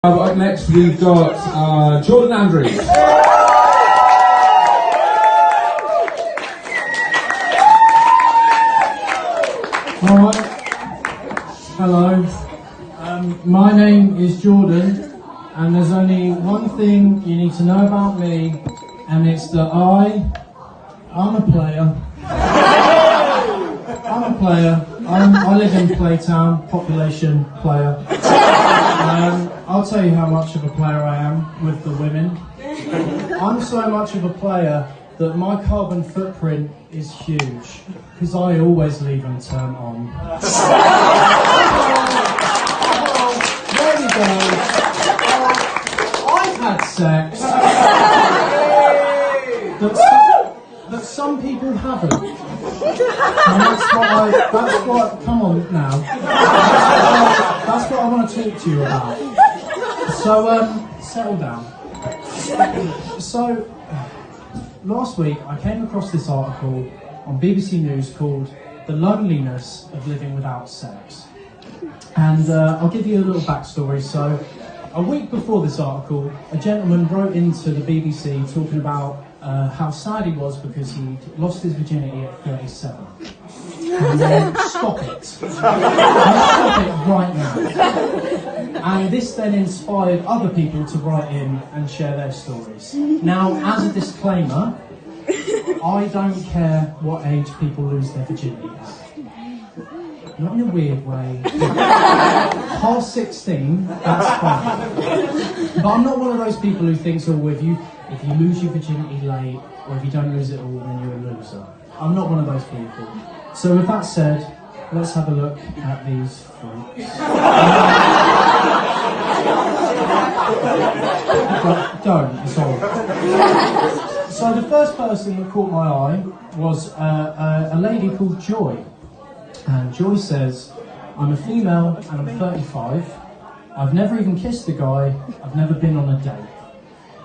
Up next we've got Jordan Andrews. Alright, hello, my name is Jordan, and there's only one thing you need to know about me, and it's that I'm a player. I live in Playtown, population player. I'll tell you how much of a player I am with the women. I'm so much of a player that my carbon footprint is huge, because I always leave them turned on. There we go. I've had sex that some people haven't. And that's what, come on now. That's what I want to talk to you about. So, settle down. So, last week I came across this article on BBC News called "The Loneliness of Living Without Sex." And I'll give you a little backstory. So, a week before this article, a gentleman wrote into the BBC talking about how sad he was because he'd lost his virginity at 37. And then, stop it. Stop it right now. And this then inspired other people to write in and share their stories. Now, as a disclaimer, I don't care what age people lose their virginity at. Not in a weird way. Past 16, that's fine. But I'm not one of those people who thinks, oh, if you lose your virginity late, or if you don't lose it all, then you're a loser. I'm not one of those people. So with that said, let's have a look at these freaks. Don't, it's horrible. So the first person that caught my eye was a lady called Joy. And Joy says, I'm a female and I'm 35. I've never even kissed a guy. I've never been on a date.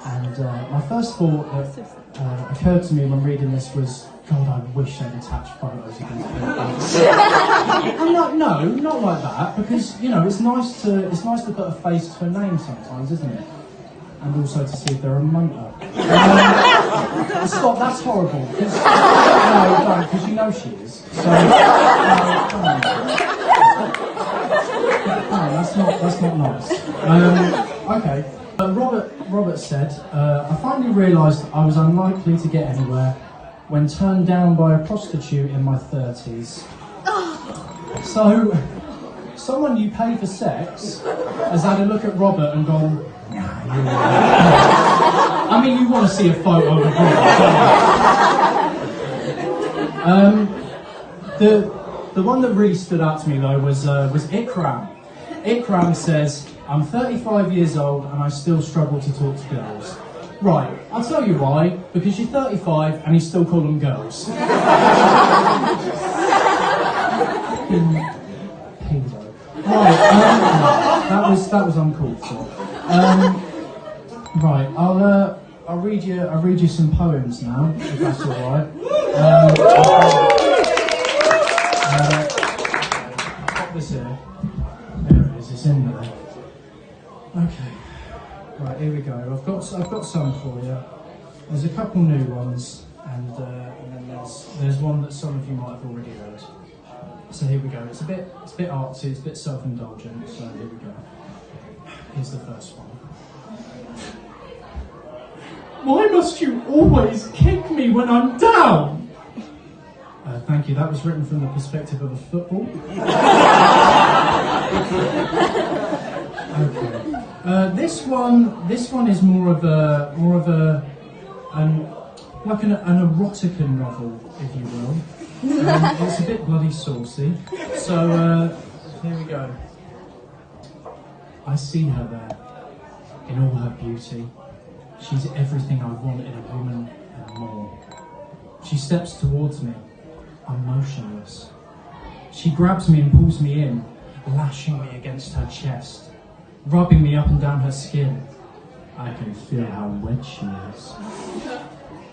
And my first thought that occurred to me when reading this was, God, I wish they'd attach photos of these people. I'm like, no, not like that, because it's nice to put a face to a name sometimes, isn't it? And also to see if they're a motor. Stop, that's horrible. No, don't, because you know she is. So, that's not nice. Okay. Robert said, I finally realised I was unlikely to get anywhere when turned down by a prostitute in my 30s. So, someone you pay for sex has had a look at Robert and gone, I mean, you want to see a photo of Robert. The one that really stood out to me though was Ikram. Ikram says, I'm 35 years old and I still struggle to talk to girls. Right, I'll tell you why, because you're 35 and you still call them girls. Pedo. Right, that was uncalled for. Right, I'll read you some poems now, if that's alright. Pop this here. There it is, it's in there. Okay, right, here we go. I've got some for you. There's a couple new ones, and then there's one that some of you might have already heard. So here we go. It's a bit artsy, it's a bit self-indulgent. So here we go. Here's the first one. Why must you always kick me when I'm down? Thank you. That was written from the perspective of a football. Okay. This one is more of an erotica novel, if you will. It's a bit bloody saucy. So here we go. I see her there, in all her beauty. She's everything I want in a woman and more. She steps towards me. I'm motionless. She grabs me and pulls me in, lashing me against her chest, rubbing me up and down her skin. I can feel how wet she is.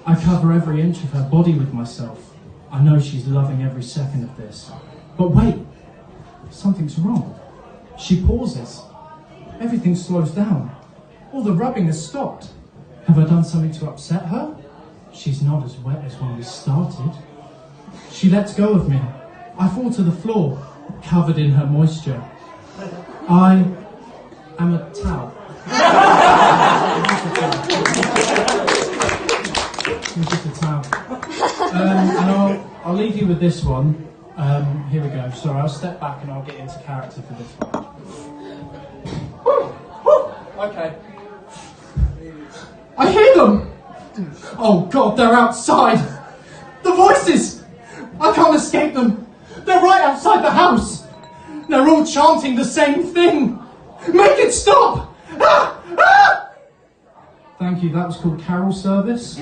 I cover every inch of her body with myself. I know she's loving every second of this. But wait, something's wrong. She pauses. everything slows down. All the rubbing has stopped. Have I done something to upset her? She's not as wet as when we started. She lets go of me. I fall to the floor, covered in her moisture. I am a towel. I'm just a towel. And I'll leave you with this one. Here we go. Sorry, I'll step back and I'll get into character for this one. Okay. I hear them! Oh God, they're outside! The voices! I can't escape them! They're right outside the house! They're all chanting the same thing! Make it stop! Ah! Ah! Thank you, that was called Carol Service.